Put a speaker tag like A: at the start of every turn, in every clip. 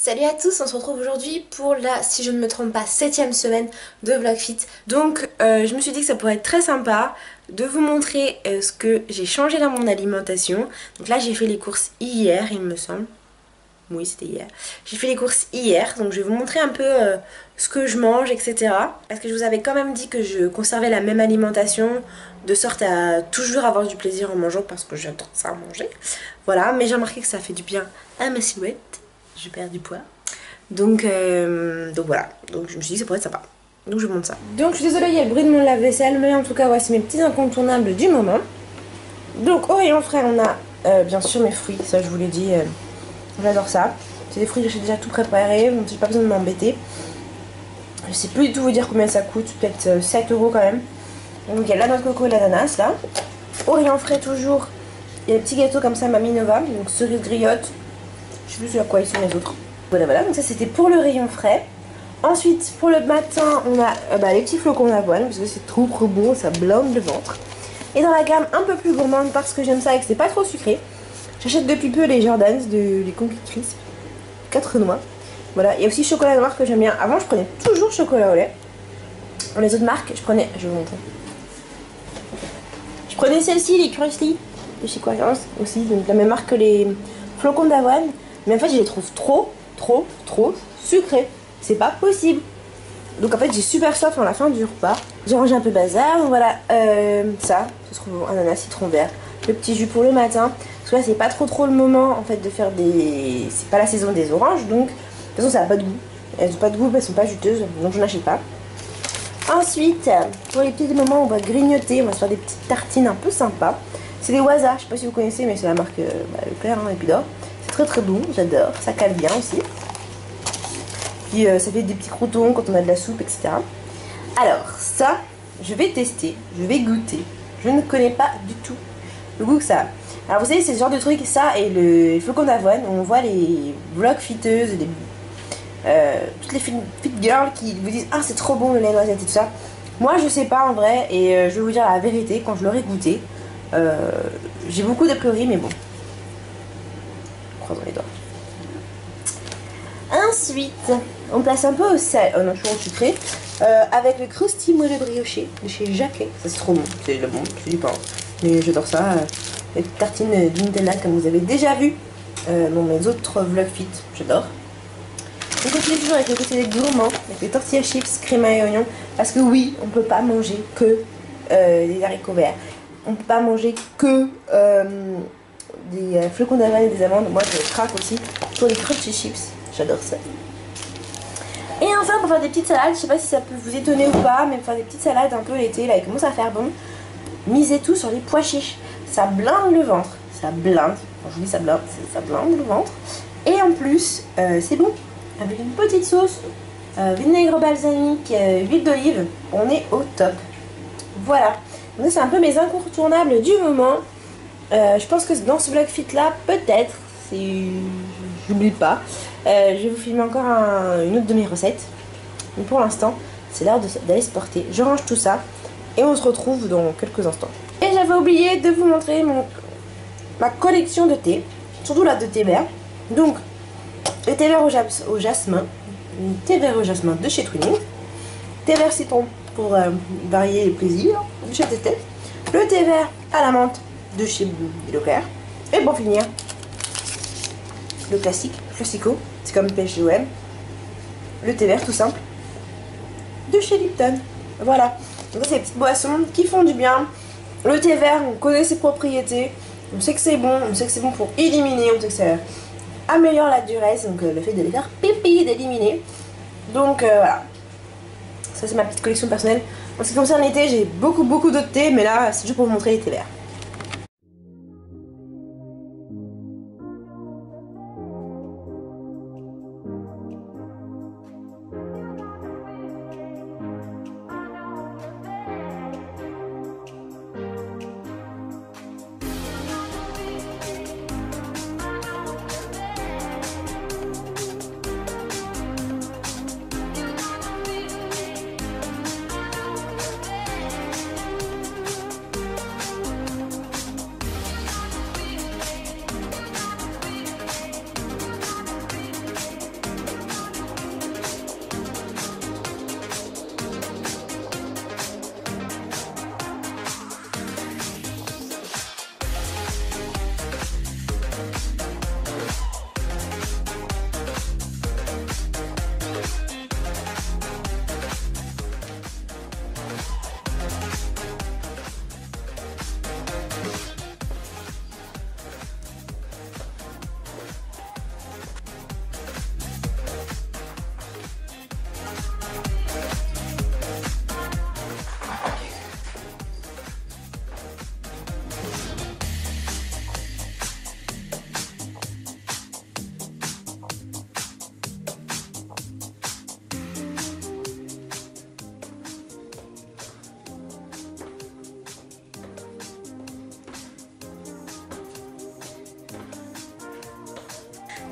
A: Salut à tous, on se retrouve aujourd'hui pour la, si je ne me trompe pas, 7e semaine de Vlogfit. Donc je me suis dit que ça pourrait être très sympa de vous montrer ce que j'ai changé dans mon alimentation. Donc là j'ai fait les courses hier il me semble. Oui, c'était hier. J'ai fait les courses hier, donc je vais vous montrer un peu ce que je mange, etc. Parce que je vous avais quand même dit que je conservais la même alimentation, de sorte à toujours avoir du plaisir en mangeant, parce que j'adore ça à manger. Voilà, mais j'ai remarqué que ça fait du bien à ma silhouette. Je perds du poids. Donc voilà, donc je me suis dit que ça pourrait être sympa. Donc je vous montre ça. Donc je suis désolée, il y a le bruit de mon lave-vaisselle, mais en tout cas, voici mes petits incontournables du moment. Donc au rayon frais, on a bien sûr mes fruits, ça je vous l'ai dit. J'adore ça. C'est des fruits que j'ai déjà tout préparé, donc j'ai pas besoin de m'embêter. Je sais plus du tout vous dire combien ça coûte, peut-être 7 € quand même. Donc il y a la noix de coco et l'ananas là. Au rayon frais toujours, il y a des petits gâteaux comme ça, Mamie Nova, donc cerise griotte. Je sais plus à quoi ils sont les autres. Voilà, voilà, donc ça c'était pour le rayon frais. Ensuite, pour le matin, on a les petits flocons d'avoine, parce que c'est trop bon, ça blinde le ventre. Et dans la gamme un peu plus gourmande, parce que j'aime ça et que c'est pas trop sucré, j'achète depuis peu les Jordans, les Cookie Crisp, 4 noix. Voilà, il y a aussi chocolat noir que j'aime bien. Avant, je prenais toujours chocolat au lait. Dans les autres marques, je prenais, je vais vous montrer. Je prenais celle-ci, les Krusty, de chez Quackers aussi, donc la même marque que les flocons d'avoine. Mais en fait, je les trouve trop sucrés. C'est pas possible. Donc en fait, j'ai super soif à la fin du repas. J'ai rangé un peu bazar, donc voilà, ça se trouve ananas, citron vert. Le petit jus pour le matin. Parce que là, c'est pas trop le moment en fait de faire des. C'est pas la saison des oranges, donc de toute façon, ça a pas de goût. Elles ont pas de goût, elles sont pas juteuses, donc je n'achète pas. Ensuite, pour les petits moments où on va grignoter, on va se faire des petites tartines un peu sympas. C'est des Waza, je sais pas si vous connaissez, mais c'est la marque Leclerc et puis d'or. C'est très bon, j'adore, ça cale bien aussi. Puis ça fait des petits croutons quand on a de la soupe, etc. Alors ça, je vais tester, je vais goûter. Je ne connais pas du tout le goût que ça a. Alors vous savez, c'est ce genre de truc, ça et le flocon d'avoine, on voit les vlog fiteuses, toutes les fit girls qui vous disent « Ah, c'est trop bon le lait noisette et tout ça ». Moi, je sais pas en vrai, et je vais vous dire la vérité, quand je l'aurai goûté, j'ai beaucoup d'a priori, mais bon. Croisons les doigts. Ensuite, on place un peu au sel, non, toujours au sucré, avec le Krusty moelleux brioché de chez Jacquet. Ça c'est trop bon, c'est du pain. Mais j'adore ça. Les petites tartines du Nutella comme vous avez déjà vu dans mes autres vlog fit, j'adore. On continue toujours avec le côté des gourmands, avec les tortillas chips, crème et oignons. Parce que oui, on peut pas manger que des haricots verts. On peut pas manger que des flocons d'avoine et des amandes. Moi je craque aussi pour les crunchy chips. J'adore ça. Et enfin pour faire des petites salades, je sais pas si ça peut vous étonner ou pas, mais pour faire des petites salades un peu l'été, là il commence à faire bon. Misez tout sur les pois chiches. Ça blinde le ventre. Ça blinde. Quand je vous dis ça blinde le ventre. Et en plus, c'est bon. Avec une petite sauce, vinaigre balsamique, huile d'olive, on est au top. Voilà. Donc c'est un peu mes incontournables du moment. Je pense que dans ce vlog fit là, peut-être, si j'oublie pas, je vais vous filmer encore une autre de mes recettes. Mais pour l'instant, c'est l'heure d'aller se porter. Je range tout ça et on se retrouve dans quelques instants. Et j'avais oublié de vous montrer ma collection de thé, surtout la de thé vert. Donc, le thé vert au jasmin, le thé vert au jasmin de chez Twinning, thé vert citron pour varier les plaisirs de chez Tété, le thé vert à la menthe de chez Leclerc, et pour finir, le classico, c'est comme PHOM, le thé vert tout simple de chez Lipton. Voilà, donc c'est des petites boissons qui font du bien. Le thé vert, on connaît ses propriétés, on sait que c'est bon, pour éliminer, on sait que ça améliore la durée, donc le fait de les faire pipi, d'éliminer. Donc voilà, ça c'est ma petite collection personnelle. En ce qui concerne l'été, j'ai beaucoup d'autres thés, mais là c'est juste pour vous montrer les thés verts.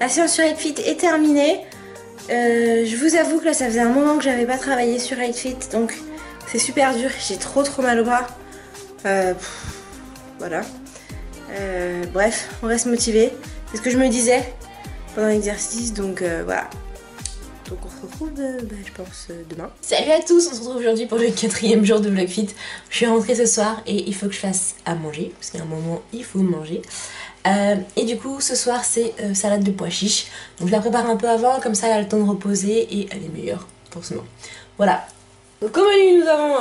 A: La séance sur 8fit est terminée. Je vous avoue que là ça faisait un moment que j'avais pas travaillé sur 8fit, donc c'est super dur, j'ai trop mal au bras. Voilà. Bref, on reste motivé. C'est ce que je me disais pendant l'exercice, donc voilà. Donc on se retrouve, je pense, demain. Salut à tous, on se retrouve aujourd'hui pour le 4e jour de Vlogfit. Je suis rentrée ce soir et il faut que je fasse à manger, parce qu'à un moment il faut manger. Et du coup ce soir c'est salade de pois chiches. Donc je la prépare un peu avant, comme ça elle a le temps de reposer et elle est meilleure, forcément. Voilà. Donc comme menu nous avons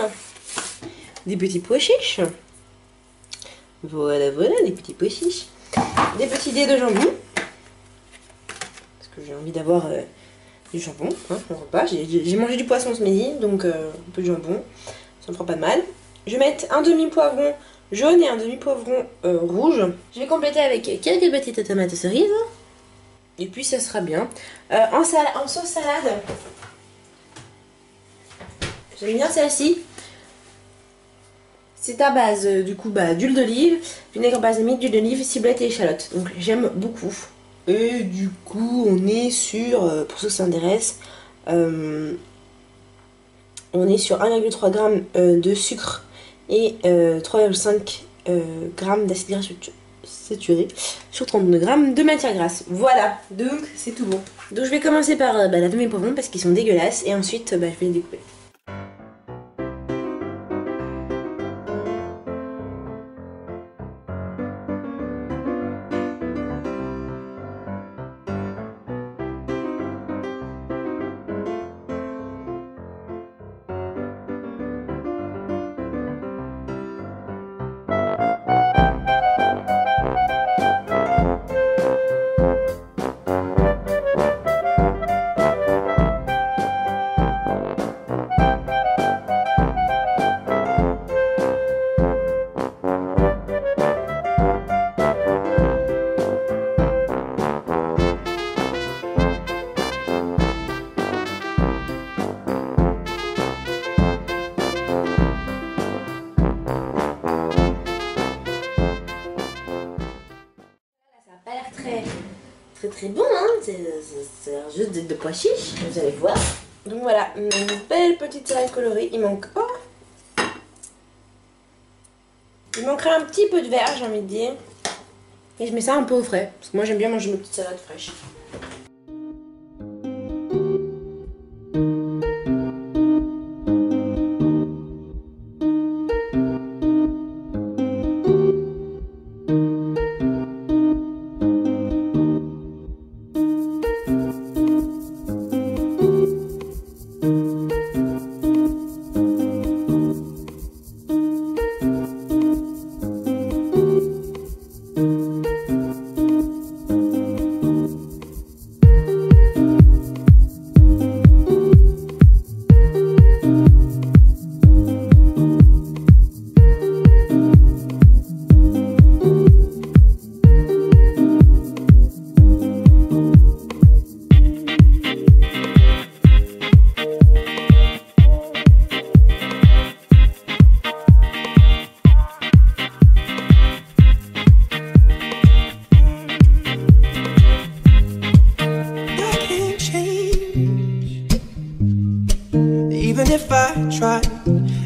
A: des petits pois chiches. Voilà, des petits pois chiches. Des petits dés de jambon. Parce que j'ai envie d'avoir du jambon, hein, pour le repas. J'ai mangé du poisson ce midi, donc un peu de jambon. Ça me fera pas de mal. Je vais mettre un demi-poivron jaune et un demi-poivron rouge. Je vais compléter avec quelques petites tomates cerises. Et puis ça sera bien. En sauce salade, j'aime bien celle-ci. C'est à base du coup d'huile d'olive, vinaigre balsamique, d'huile d'olive, ciblette et échalote. Donc j'aime beaucoup. Et du coup on est sur, pour ceux que ça intéresse, on est sur 1,3 g de sucre et 3,5 g d'acide gras saturé sur 32 g de matière grasse. Voilà, donc c'est tout bon. Donc je vais commencer par la demi-poivron parce qu'ils sont dégueulasses et ensuite je vais les découper. Très bon, hein, c'est juste de pois chiches, vous allez voir. Donc voilà, une belle petite salade colorée. Il manque... Oh, il manquerait un petit peu de verre, j'ai envie de dire. Et je mets ça un peu au frais, parce que moi j'aime bien manger mes petites salades fraîches.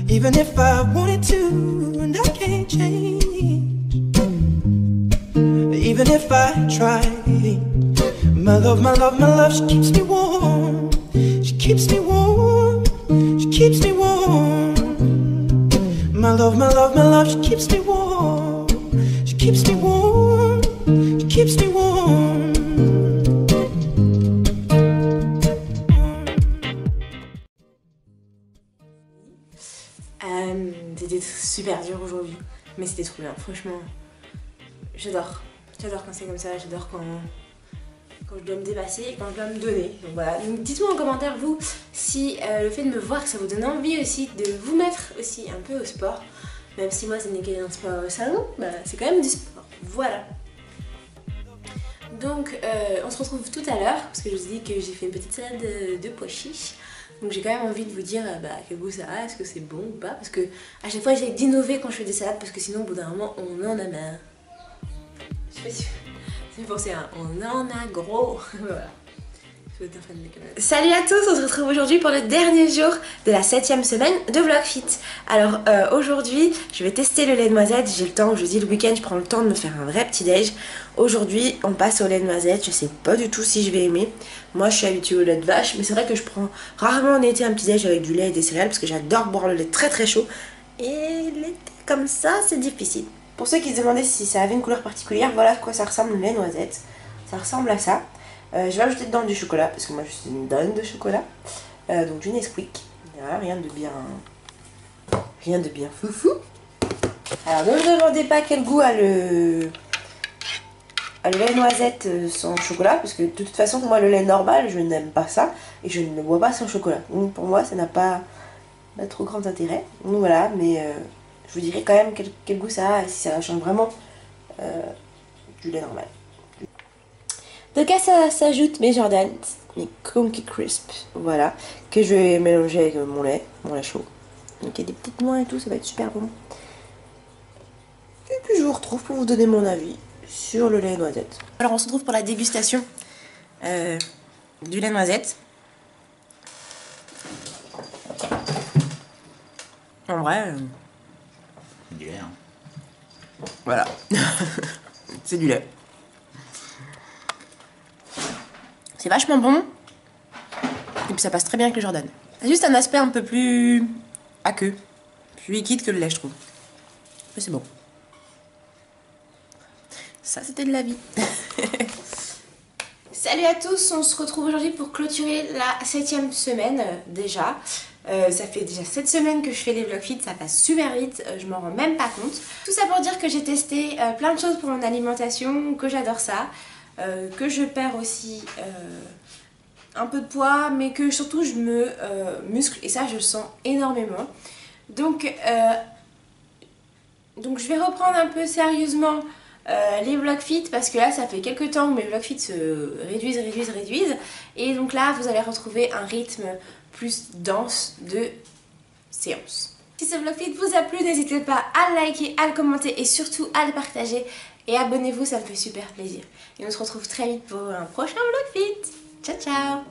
A: Even if I wanted to, and I can't change. Even if I try, my love, she keeps me warm. She keeps me warm. She keeps me warm. My love, she keeps me warm. She keeps me warm. She keeps me warm. C'était super dur aujourd'hui, mais c'était trop bien, franchement, j'adore quand c'est comme ça, j'adore quand je dois me dépasser et quand je dois me donner. Donc voilà, donc dites-moi en commentaire vous si le fait de me voir, ça vous donne envie aussi de vous mettre aussi un peu au sport, même si moi ça n'est qu'un sport au salon, c'est quand même du sport, voilà. Donc on se retrouve tout à l'heure, parce que je vous ai dit que j'ai fait une petite salade de pois chiches. Donc j'ai quand même envie de vous dire quel goût ça a, est-ce que c'est bon ou pas, parce que à chaque fois j'essaie d'innover quand je fais des salades, parce que sinon au bout d'un moment on en a marre. Je sais pas si C'est pour ça, on en a gros. Voilà. Salut à tous, on se retrouve aujourd'hui pour le dernier jour de la 7e semaine de Vlogfit. Alors aujourd'hui je vais tester le lait noisette, j'ai le temps, je dis le week-end je prends le temps de me faire un vrai petit déj. Aujourd'hui on passe au lait noisette, je sais pas du tout si je vais aimer. Moi je suis habituée au lait de vache, mais c'est vrai que je prends rarement en été un petit déj avec du lait et des céréales parce que j'adore boire le lait très très chaud. Et l'été comme ça c'est difficile. Pour ceux qui se demandaient si ça avait une couleur particulière, voilà à quoi ça ressemble le lait noisette. Ça ressemble à ça. Je vais ajouter dedans du chocolat parce que moi je suis une dingue de chocolat. Donc du Nesquik. Voilà, rien de bien foufou. Alors ne me demandez pas quel goût a le lait noisette sans chocolat, parce que de toute façon moi le lait normal je n'aime pas ça et je ne le bois pas sans chocolat. Donc pour moi ça n'a pas trop grand intérêt. Donc voilà, mais je vous dirai quand même quel goût ça a et si ça change vraiment du lait normal. Donc à ça s'ajoute mes Jordans, mes Cookie Crisp, voilà, que je vais mélanger avec mon lait chaud. Donc il y a des petites noix et tout, ça va être super bon. Et puis je vous retrouve pour vous donner mon avis sur le lait noisette. Alors on se retrouve pour la dégustation du lait noisette. En vrai...
B: C'est du lait, hein.
A: Voilà. C'est du lait. C'est vachement bon. Et puis ça passe très bien avec le Jordan. C'est juste un aspect un peu plus aqueux, plus liquide que le lait, je trouve. Mais c'est bon. Ça, c'était de la vie. Salut à tous, on se retrouve aujourd'hui pour clôturer la 7e semaine déjà. Ça fait déjà 7 semaines que je fais les Vlogfit, ça passe super vite, je m'en rends même pas compte. Tout ça pour dire que j'ai testé plein de choses pour mon alimentation, que j'adore ça. Que je perds aussi un peu de poids, mais que surtout je me muscle, et ça je le sens énormément. Donc je vais reprendre un peu sérieusement les Vlogfit, parce que là ça fait quelques temps où mes Vlogfit se réduisent, et donc là vous allez retrouver un rythme plus dense de séances. Si ce Vlogfit vous a plu, n'hésitez pas à le liker, à le commenter et surtout à le partager. Et abonnez-vous, ça me fait super plaisir. Et on se retrouve très vite pour un prochain Vlogfit. Ciao ciao!